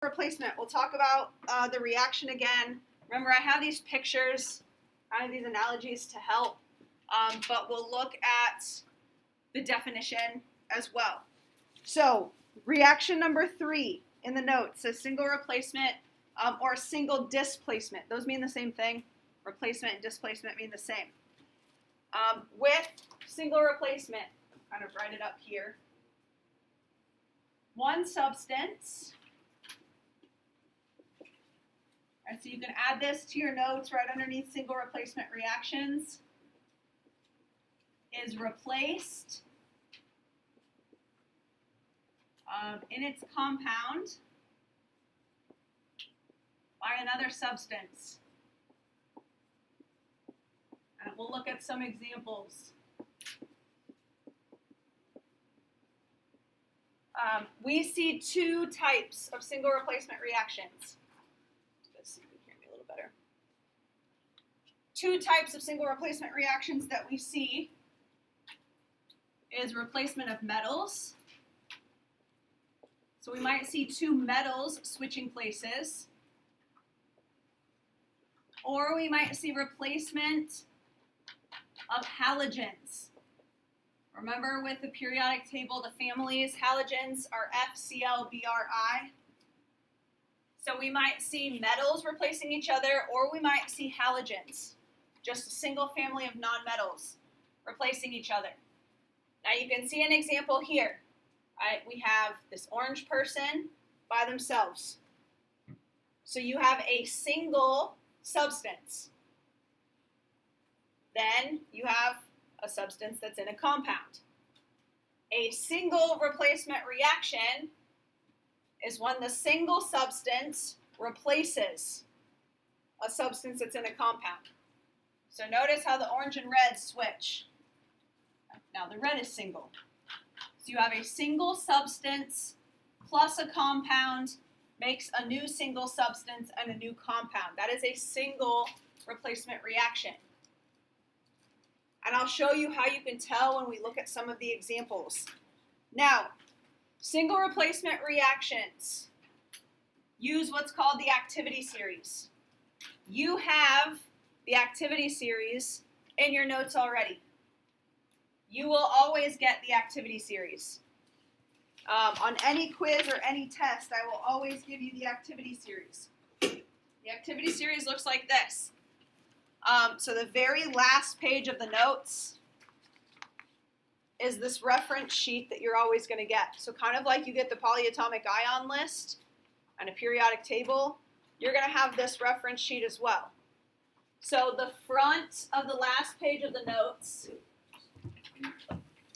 replacement. We'll talk about the reaction again. Remember, I have these pictures, kind of these analogies to help, but we'll look at the definition as well. So, reaction number 3 in the notes says single replacement or single displacement. Those mean the same thing. Replacement and displacement mean the same. With single replacement, I'll kind of write it up here. One substance. All right, so you can add this to your notes right underneath single replacement reactions. Is replaced in its compound by another substance. And we'll look at some examples. We see 2 types of single replacement reactions. Let's see if you can hear me a little better. 2 types of single replacement reactions that we see is replacement of metals. So we might see 2 metals switching places. Or we might see replacement of halogens. Remember with the periodic table, the families, halogens are FCl-Bri. So we might see metals replacing each other, or we might see halogens, just a single family of nonmetals replacing each other. Now you can see an example here. Right? We have this orange person by themselves. So you have a single substance. Then you have a substance that's in a compound. A single replacement reaction is when the single substance replaces a substance that's in a compound. So notice how the orange and red switch. Now the red is single. So you have a single substance plus a compound makes a new single substance and a new compound. That is a single replacement reaction. And I'll show you how you can tell when we look at some of the examples. Now, single replacement reactions use what's called the activity series. You have the activity series in your notes already. You will always get the activity series. On any quiz or any test, I will always give you the activity series. The activity series looks like this. So the very last page of the notes is this reference sheet that you're always going to get. So kind of like you get the polyatomic ion list and a periodic table, you're going to have this reference sheet as well. So the front of the last page of the notes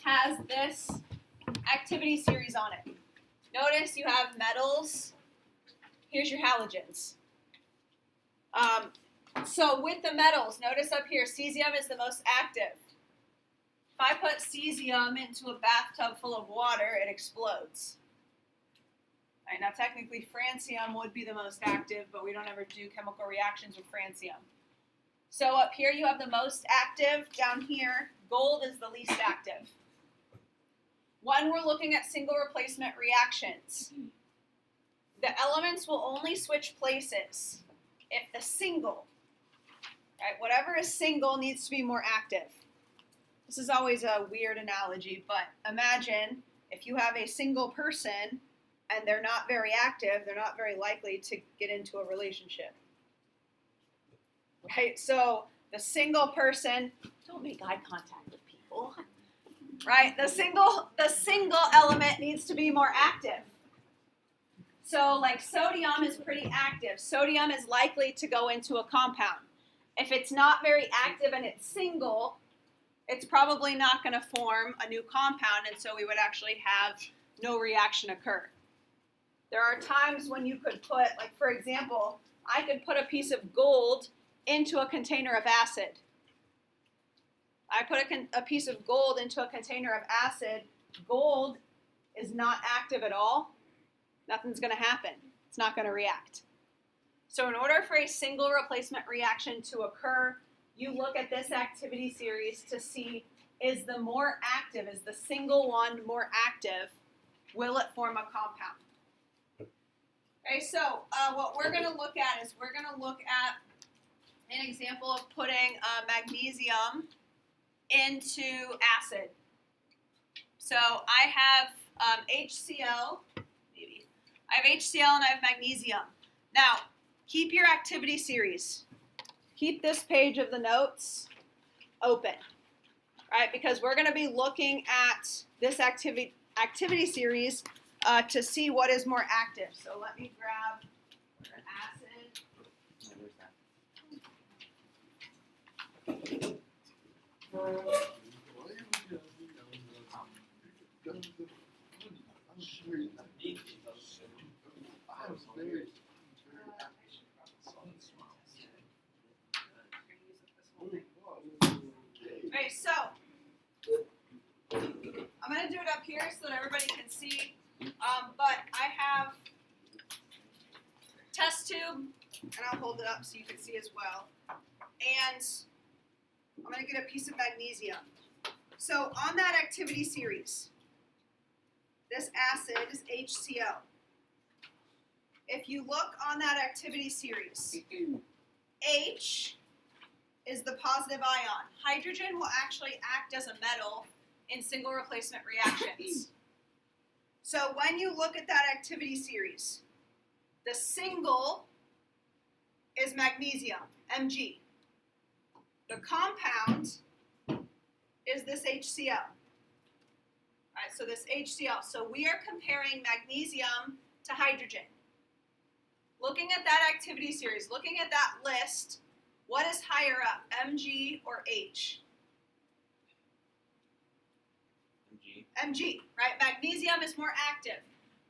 has this activity series on it. Notice you have metals. Here's your halogens. So with the metals, notice up here, cesium is the most active. If I put cesium into a bathtub full of water, it explodes. All right, now technically francium would be the most active, but we don't ever do chemical reactions with francium. So up here you have the most active. Down here, gold is the least active. When we're looking at single replacement reactions, the elements will only switch places if the single, right, whatever is single needs to be more active. This is always a weird analogy, but imagine if you have a single person and they're not very active, they're not very likely to get into a relationship. Right? So the single person, don't make eye contact with people. Right? The single element needs to be more active. So like sodium is pretty active. Sodium is likely to go into a compound. If it's not very active and it's single, it's probably not going to form a new compound, and so we would actually have no reaction occur. There are times when you could put, like for example, I could put a piece of gold into a container of acid. I put a piece of gold into a container of acid. Gold is not active at all. Nothing's going to happen. It's not going to react. So in order for a single replacement reaction to occur, you look at this activity series to see, is the more active, is the single one more active? Will it form a compound? Okay, so what we're going to look at is we're going to look at an example of putting magnesium into acid. So I have HCl, maybe. I have HCl and I have magnesium. Now, keep your activity series. Keep this page of the notes open, right? Because we're going to be looking at this activity series to see what is more active. So let me grab an acid. Where's that? Okay, so I'm going to do it up here so that everybody can see, but I have test tube, and I'll hold it up so you can see as well, and I'm going to get a piece of magnesium. So on that activity series, this acid is HCl. If you look on that activity series, H is the positive ion. Hydrogen will actually act as a metal in single replacement reactions. So when you look at that activity series, the single is magnesium, Mg. The compound is this HCl. All right, so this HCl. So we are comparing magnesium to hydrogen. Looking at that activity series, looking at that list, what is higher up, Mg or H? Mg, right? Magnesium is more active,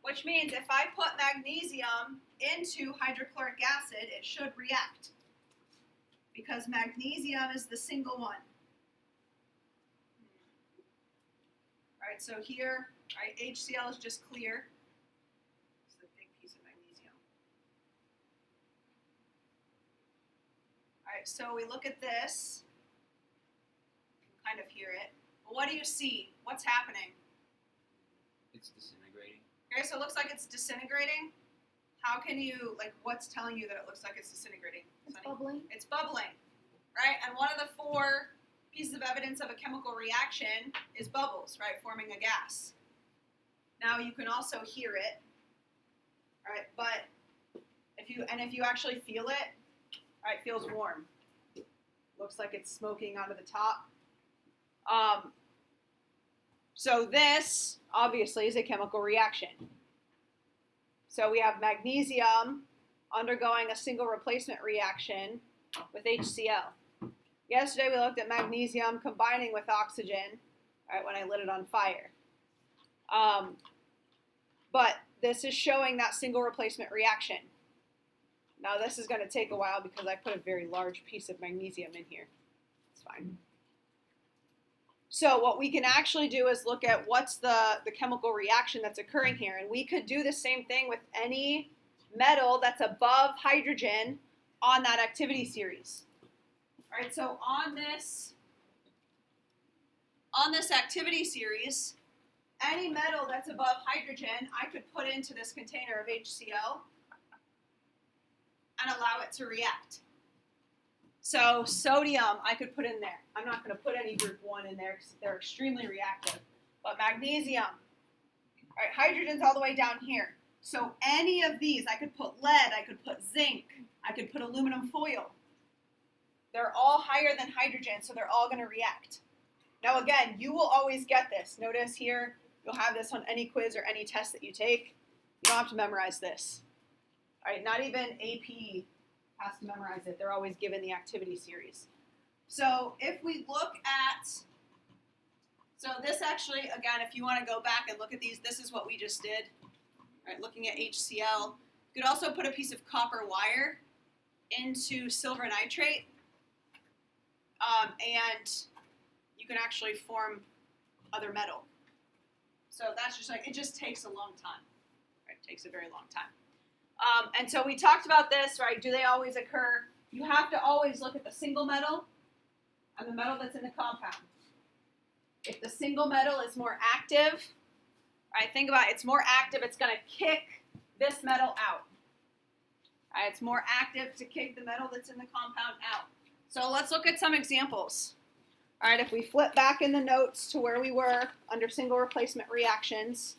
which means if I put magnesium into hydrochloric acid, it should react because magnesium is the single one. All right, so here, right, HCl is just clear. It's a big piece of magnesium. All right, so we look at this. You can kind of hear it. But what do you see? What's happening? It's disintegrating. Okay, so it looks like it's disintegrating. How can you, like, what's telling you that it looks like it's disintegrating? It's bubbling. It's bubbling, right? And one of the 4 pieces of evidence of a chemical reaction is bubbles, right, forming a gas. Now you can also hear it, right? But if you actually feel it, right, it feels warm. Looks like it's smoking out of the top. So this obviously is a chemical reaction. So we have magnesium undergoing a single replacement reaction with HCl. Yesterday we looked at magnesium combining with oxygen, right, when I lit it on fire. But this is showing that single replacement reaction. Now this is going to take a while because I put a very large piece of magnesium in here. It's fine. So what we can actually do is look at what's the chemical reaction that's occurring here. And we could do the same thing with any metal that's above hydrogen on that activity series. All right, so on this activity series, any metal that's above hydrogen, I could put into this container of HCl and allow it to react. So sodium, I could put in there. I'm not going to put any group 1 in there because they're extremely reactive. But magnesium, all right, hydrogen's all the way down here. So any of these, I could put lead, I could put zinc, I could put aluminum foil. They're all higher than hydrogen, so they're all going to react. Now again, you will always get this. Notice here, you'll have this on any quiz or any test that you take. You don't have to memorize this. All right, not even AP has to memorize it. They're always given the activity series. So if we look at, so this actually, again, if you want to go back and look at these, this is what we just did. All right, looking at HCl. You could also put a piece of copper wire into silver nitrate, and you can actually form other metal. So that's just like, it just takes a long time. Right? It takes a very long time. And so we talked about this, right? Do they always occur? You have to always look at the single metal and the metal that's in the compound. If the single metal is more active, right, think about it, it's more active, it's going to kick this metal out. Right, it's more active to kick the metal that's in the compound out. So let's look at some examples. All right, if we flip back in the notes to where we were under single replacement reactions,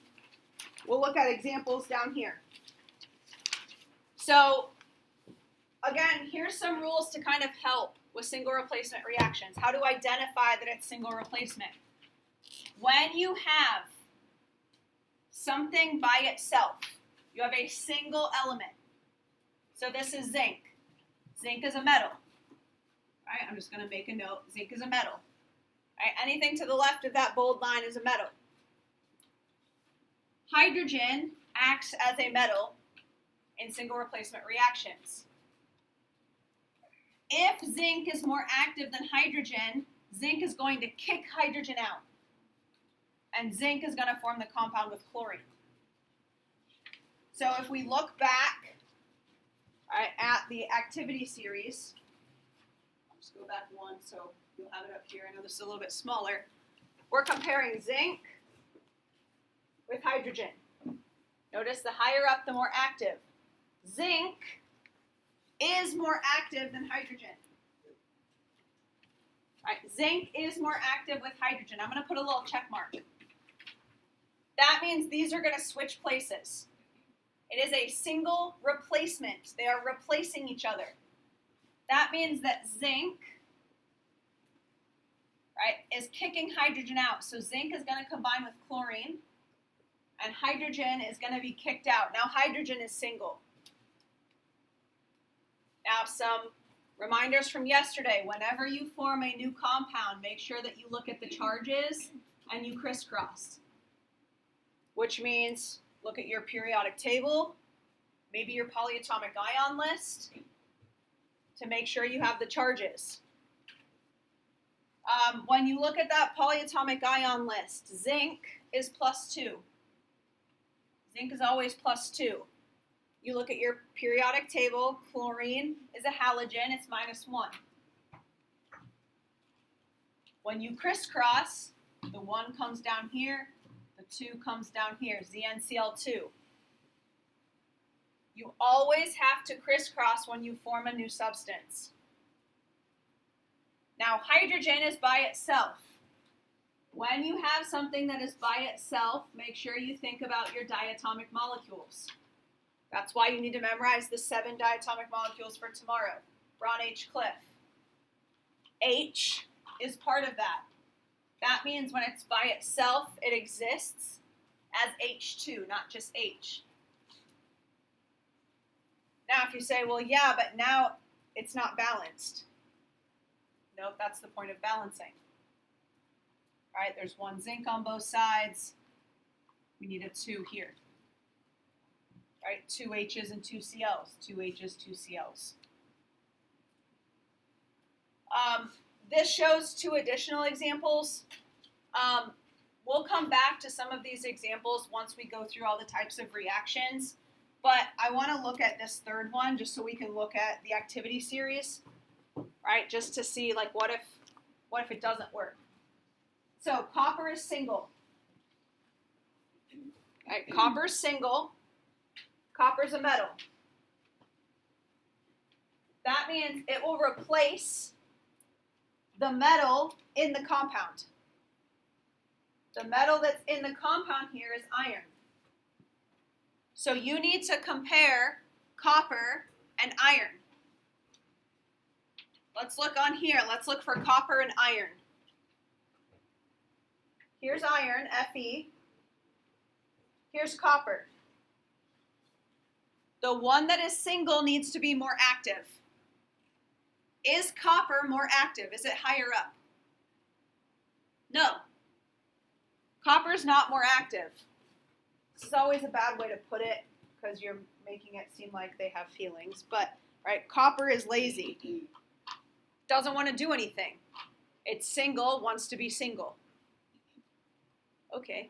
we'll look at examples down here. So again, here's some rules to kind of help with single replacement reactions. How to identify that it's single replacement. When you have something by itself, you have a single element. So this is zinc. Zinc is a metal. All right, I'm just going to make a note. Zinc is a metal. All right, anything to the left of that bold line is a metal. Hydrogen acts as a metal in single replacement reactions. If zinc is more active than hydrogen, zinc is going to kick hydrogen out. And zinc is going to form the compound with chlorine. So if we look back at the activity series, I'll just go back one so you'll have it up here. I know this is a little bit smaller. We're comparing zinc with hydrogen. Notice the higher up, the more active. Zinc is more active than hydrogen. All right, zinc is more active with hydrogen. I'm going to put a little check mark. That means these are going to switch places. It is a single replacement. They are replacing each other. That means that zinc, right, is kicking hydrogen out. So zinc is going to combine with chlorine, and hydrogen is going to be kicked out. Now hydrogen is single. Now some reminders from yesterday. Whenever you form a new compound, make sure that you look at the charges and you crisscross. Which means look at your periodic table, maybe your polyatomic ion list, to make sure you have the charges. When you look at that polyatomic ion list, zinc is +2. Zinc is always +2. You look at your periodic table, chlorine is a halogen, it's -1. When you crisscross, the 1 comes down here, the 2 comes down here, ZnCl2. You always have to crisscross when you form a new substance. Now, hydrogen is by itself. When you have something that is by itself, make sure you think about your diatomic molecules. That's why you need to memorize the 7 diatomic molecules for tomorrow. Ron H. Cliff. H is part of that. That means when it's by itself, it exists as H2, not just H. Now, if you say, well, yeah, but now it's not balanced. Nope, that's the point of balancing. All right, there's 1 zinc on both sides. We need a 2 here. All right, 2 H's and 2 Cl's. 2 H's, 2 Cl's. This shows 2 additional examples. We'll come back to some of these examples once we go through all the types of reactions. But I want to look at this third one just so we can look at the activity series, right? Just to see, like, what if it doesn't work? So copper is single. All right, copper is single. Copper is a metal. That means it will replace the metal in the compound. The metal that's in the compound here is iron. So you need to compare copper and iron. Let's look on here. Let's look for copper and iron. Here's iron, Fe. Here's copper. The one that is single needs to be more active. Is copper more active? Is it higher up? No. Copper is not more active. This is always a bad way to put it because you're making it seem like they have feelings. But, right, copper is lazy. Doesn't want to do anything. It's single, wants to be single. Okay.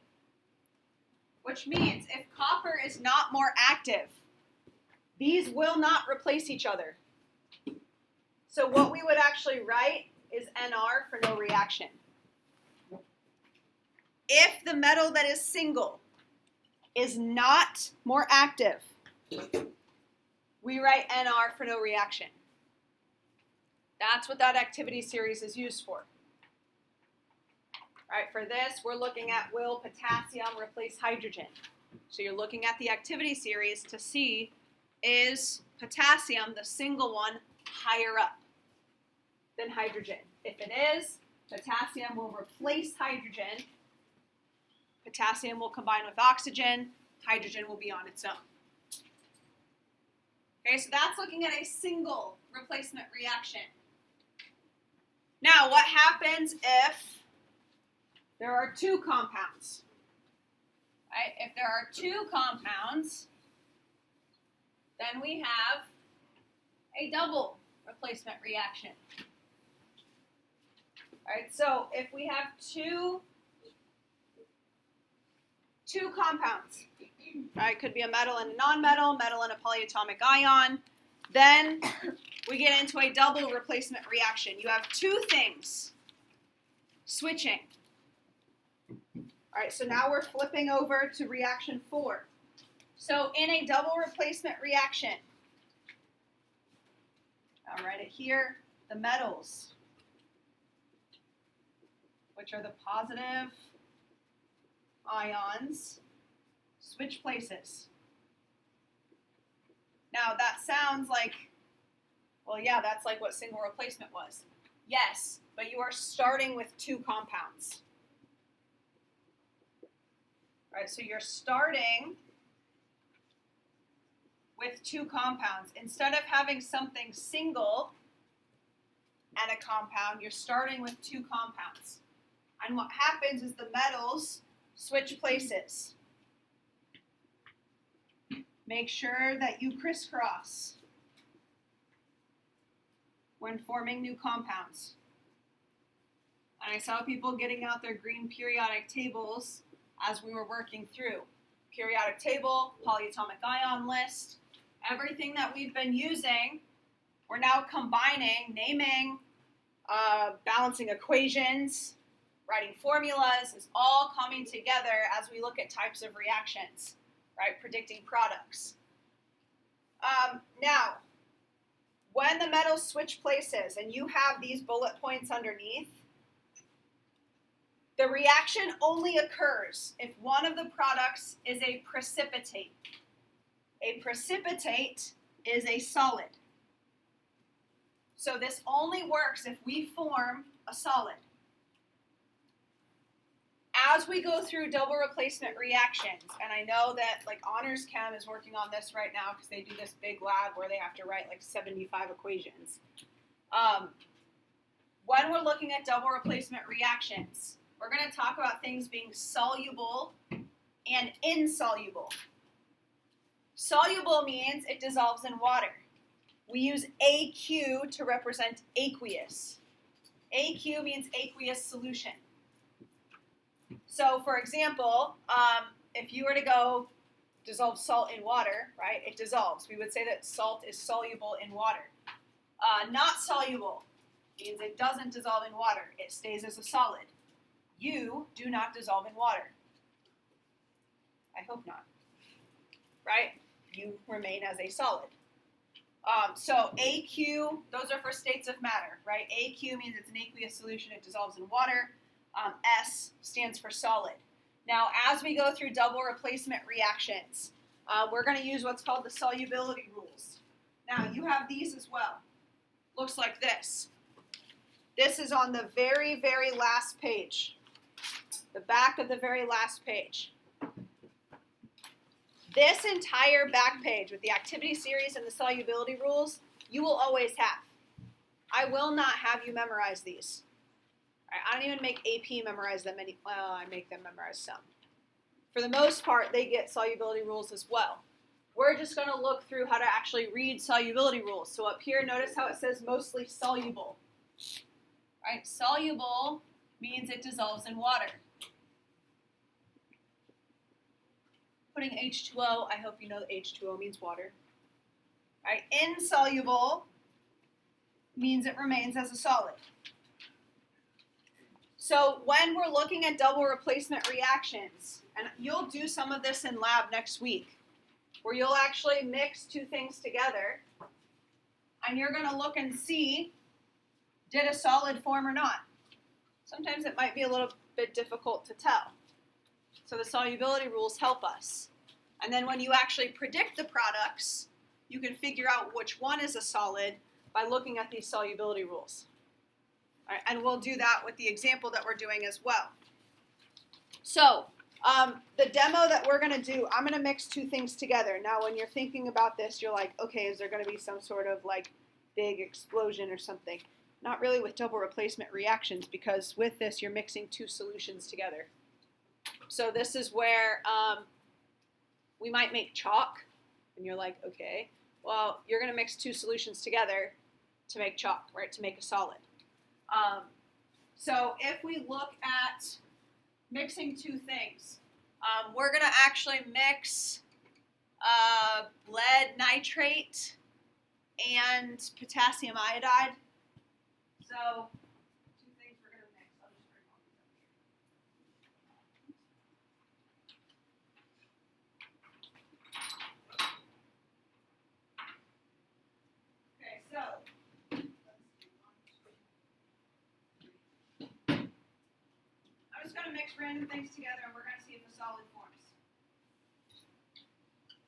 Which means if copper is not more active, these will not replace each other. So what we would actually write is Nr for no reaction. If the metal that is single is not more active, we write NR for no reaction. That's what that activity series is used for. All right, for this, we're looking at will potassium replace hydrogen. So you're looking at the activity series to see, is potassium, the single one, higher up than hydrogen? If it is, potassium will replace hydrogen. Potassium will combine with oxygen. Hydrogen will be on its own. Okay, so that's looking at a single replacement reaction. Now, what happens if there are two compounds? Right? If there are two compounds, then we have a double replacement reaction. All right, so if we have two compounds, right, could be a metal and a nonmetal, metal and a polyatomic ion, then we get into a double replacement reaction. You have two things switching. All right, so now we're flipping over to reaction 4. So in a double replacement reaction, I'll write it here, the metals, which are the positive ions, switch places. Now that sounds like, well, yeah, that's like what single replacement was. Yes, but you are starting with two compounds. All right, so you're starting with two compounds. Instead of having something single and a compound, you're starting with two compounds. And what happens is the metals switch places. Make sure that you crisscross when forming new compounds. And I saw people getting out their green periodic tables as we were working through. Periodic table, polyatomic ion list, everything that we've been using, we're now combining, naming, balancing equations, writing formulas, is all coming together as we look at types of reactions, right? Predicting products. Now, when the metals switch places and you have these bullet points underneath, the reaction only occurs if one of the products is a precipitate. A precipitate is a solid. So this only works if we form a solid. As we go through double replacement reactions, and I know that like Honors Chem is working on this right now because they do this big lab where they have to write like 75 equations. When we're looking at double replacement reactions, we're going to talk about things being soluble and insoluble. Soluble means it dissolves in water. We use AQ to represent aqueous. AQ means aqueous solution. So, for example, if you were to go dissolve salt in water, right, it dissolves. We would say that salt is soluble in water. Not soluble means it doesn't dissolve in water. It stays as a solid. You do not dissolve in water. I hope not. Right? You remain as a solid. So AQ, those are for states of matter, right? AQ means it's an aqueous solution. It dissolves in water. S stands for solid. Now, as we go through double replacement reactions, we're going to use what's called the solubility rules. Now, you have these as well. Looks like this. This is on the very, very last page. The back of the very last page. This entire back page with the activity series and the solubility rules, you will always have. I will not have you memorize these. I don't even make AP memorize them. Well, I make them memorize some. For the most part, they get solubility rules as well. We're just going to look through how to actually read solubility rules. So up here, notice how it says mostly soluble. Right? Soluble means it dissolves in water. Putting H2O, I hope you know that H2O means water. Right? Insoluble means it remains as a solid. So when we're looking at double replacement reactions, and you'll do some of this in lab next week, where you'll actually mix two things together, and you're going to look and see, did a solid form or not? Sometimes it might be a little bit difficult to tell. So the solubility rules help us. And then when you actually predict the products, you can figure out which one is a solid by looking at these solubility rules. All right, and we'll do that with the example that we're doing as well. So the demo that we're going to do, I'm going to mix two things together. Now, when you're thinking about this, you're like, okay, is there going to be some sort of like big explosion or something? Not really with double replacement reactions, because with this, you're mixing two solutions together. So this is where we might make chalk, and you're like, okay, well, you're going to mix two solutions together to make chalk, right, to make a solid. So if we look at mixing two things, we're going to actually mix lead nitrate and potassium iodide. So two things we're going to mix. I'll just bring all these up here. Okay, so I'm just going to mix random things together, and we're going to see if a solid forms.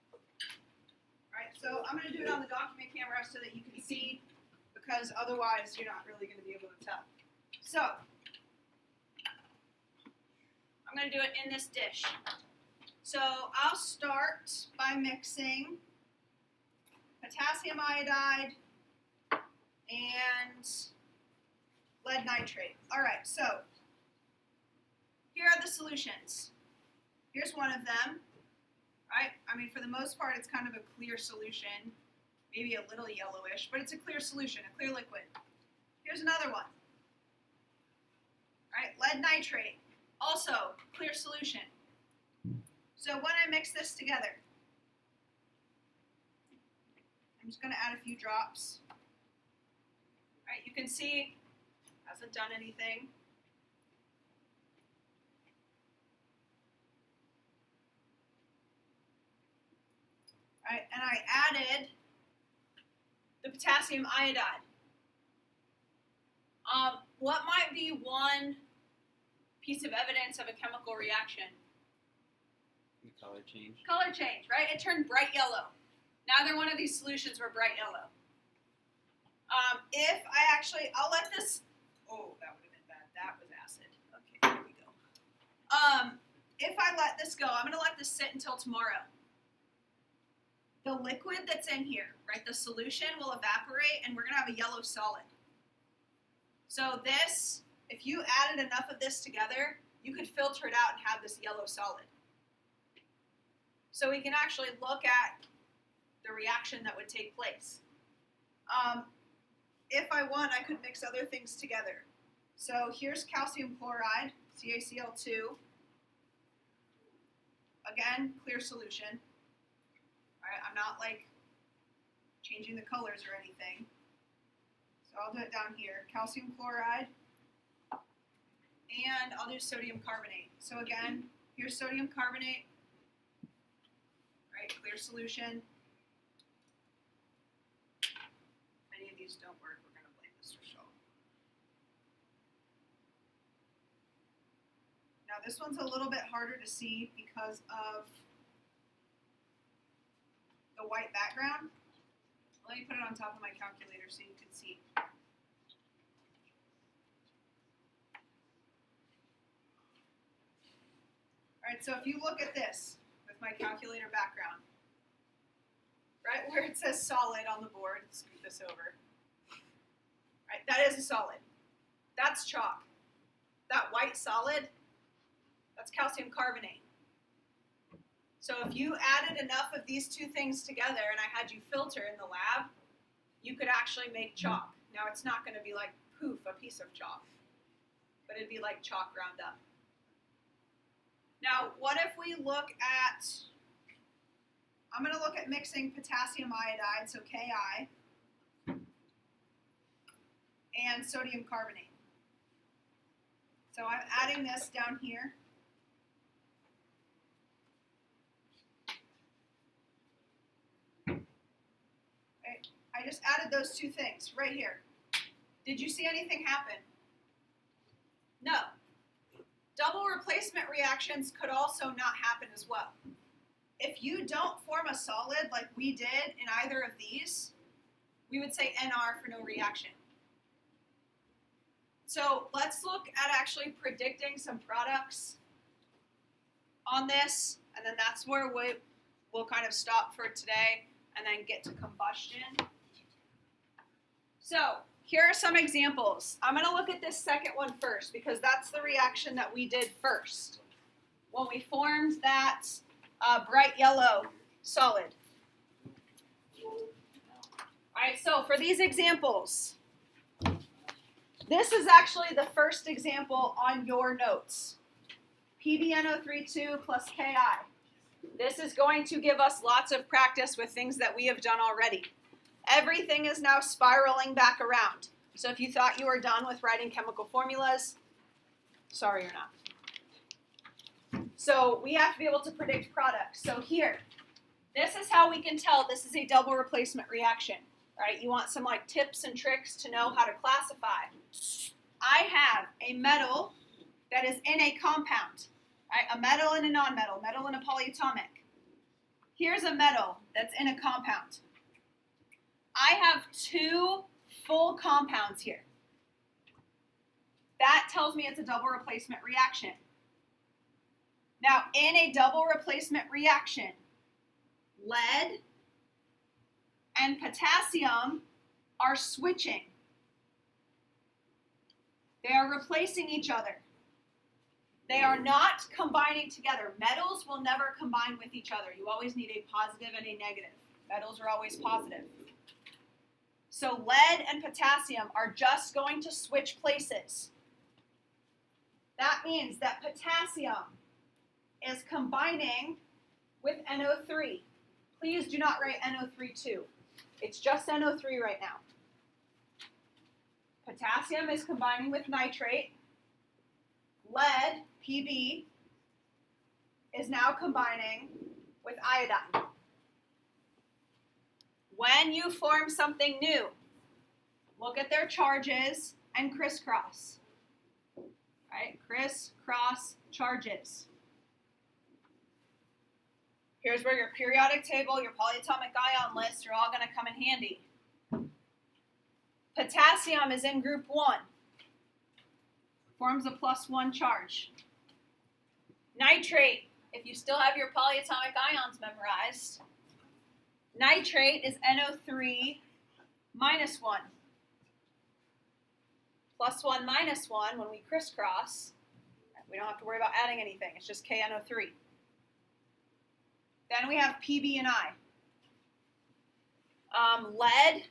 All right, so I'm going to do it on the document camera so that you can see, because otherwise you're not really going to be able to tell. So I'm going to do it in this dish. So I'll start by mixing potassium iodide and lead nitrate. All right, so here are the solutions. Here's one of them, right? I mean, for the most part, it's kind of a clear solution, maybe a little yellowish, but it's a clear solution, a clear liquid. Here's another one, right? Lead nitrate, also clear solution. So when I mix this together, I'm just going to add a few drops. All right, you can see it hasn't done anything. All right, and I added the potassium iodide. What might be one piece of evidence of a chemical reaction? The color change. Color change, right? It turned bright yellow. Neither one of these solutions were bright yellow. If I actually, I'll let this, oh, that would have been bad. That was acid. Okay, here we go. If I let this go, I'm going to let this sit until tomorrow. The liquid that's in here, right, the solution will evaporate, and we're going to have a yellow solid. So this, if you added enough of this together, you could filter it out and have this yellow solid. So we can actually look at the reaction that would take place. If I want, I could mix other things together. So here's calcium chloride, CaCl2. Again, clear solution. All right, I'm not like changing the colors or anything. So I'll do it down here. Calcium chloride. And I'll do sodium carbonate. So again, here's sodium carbonate. Right, clear solution. If any of these don't work, we're going to blame Mr. Shaw. Now this one's a little bit harder to see because of the white background. Let me put it on top of my calculator so you can see. All right, so if you look at this with my calculator background, right where it says solid on the board, scoot this over. Right, that is a solid. That's chalk. That white solid, that's calcium carbonate. So if you added enough of these two things together and I had you filter in the lab, you could actually make chalk. Now it's not going to be like, poof, a piece of chalk, but it'd be like chalk ground up. Now, what if we look at, I'm going to look at mixing potassium iodide, so Ki, and sodium carbonate. So I'm adding this down here. I I just added those two things right here. Did you see anything happen? No. Double replacement reactions could also not happen as well. If you don't form a solid like we did in either of these, we would say NR for no reaction. So let's look at actually predicting some products on this, and then that's where we'll kind of stop for today and then get to combustion. So here are some examples. I'm going to look at this second one first because that's the reaction that we did first when we formed that bright yellow solid. All right, so for these examples, this is actually the first example on your notes. PbNO32 plus Ki. This is going to give us lots of practice with things that we have done already. Everything is now spiraling back around. So if you thought you were done with writing chemical formulas, sorry you're not. So we have to be able to predict products. So here, this is how we can tell this is a double replacement reaction. Right? You want some like tips and tricks to know how to classify. I have a metal that is in a compound. Right? A metal and a nonmetal, metal and a polyatomic. Here's a metal that's in a compound. I have two full compounds here. That tells me it's a double replacement reaction. Now, in a double replacement reaction, lead and potassium are switching. They are replacing each other. They are not combining together. Metals will never combine with each other. You always need a positive and a negative. Metals are always positive. So lead and potassium are just going to switch places. That means that potassium is combining with NO3. Please do not write NO3 too. It's just NO3 right now. Potassium is combining with nitrate. Lead, Pb, is now combining with iodine. When you form something new, look at their charges and crisscross. Right? Crisscross charges. Here's where your periodic table, your polyatomic ion list are all going to come in handy. Potassium is in group 1. Forms a +1 charge. Nitrate, if you still have your polyatomic ions memorized, nitrate is NO3 minus 1. +1 minus 1, when we crisscross, we don't have to worry about adding anything. It's just KNO3. Then we have Pb and I. Lead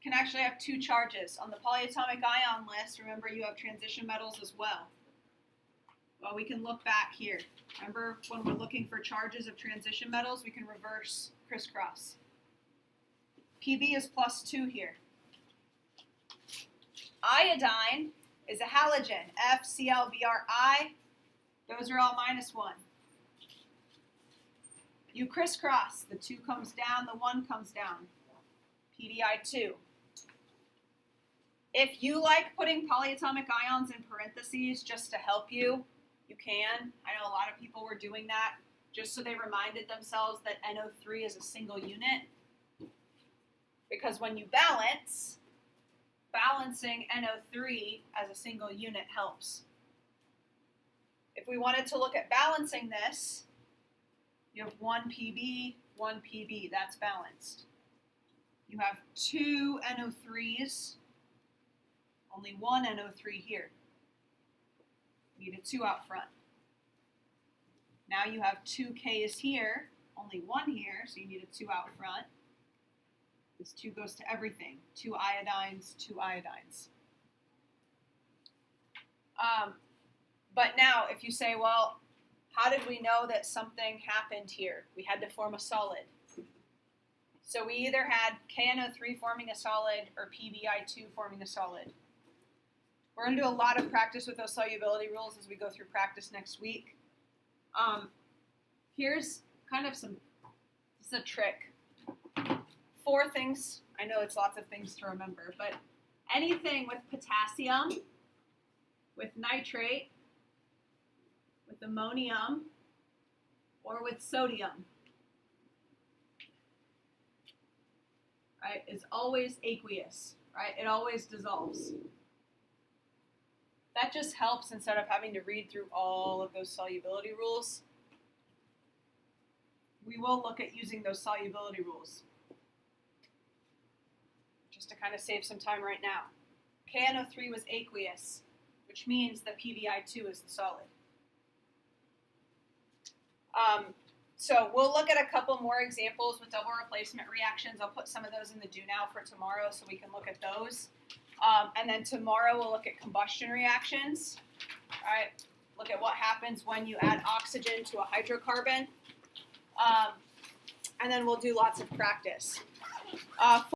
can actually have 2 charges. On the polyatomic ion list, remember you have transition metals as well. Well, we can look back here. Remember when we're looking for charges of transition metals, we can reverse crisscross. Pb is +2 here. Iodine is a halogen, FClBrI. Those are all -1. You crisscross, the 2 comes down, the 1 comes down. PdI2. If you like putting polyatomic ions in parentheses just to help you, you can. I know a lot of people were doing that just so they reminded themselves that NO3 is a single unit. Because when you balance, balancing NO3 as a single unit helps. If we wanted to look at balancing this, you have 1 Pb, 1 Pb, that's balanced. You have 2 NO3s, only 1 NO3 here. You need a 2 out front. Now you have 2 Ks here, only 1 here, so you need a 2 out front. This 2 goes to everything. 2 iodines, 2 iodines. But now, if you say, well, how did we know that something happened here? We had to form a solid. So we either had KNO3 forming a solid or PbI2 forming a solid. We're going to do a lot of practice with those solubility rules as we go through practice next week. Here's kind of this is a trick. 4 things I know it's lots of things to remember, but anything with potassium, with nitrate, with ammonium, or with sodium, right, is always aqueous, right? It always dissolves. That just helps instead of having to read through all of those solubility rules. We will look at using those solubility rules just to kind of save some time right now. KNO3 was aqueous, which means that PbI2 is the solid. So we'll look at a couple more examples with double replacement reactions. I'll put some of those in the do now for tomorrow so we can look at those. And then tomorrow we'll look at combustion reactions. All right, look at what happens when you add oxygen to a hydrocarbon. And then we'll do lots of practice.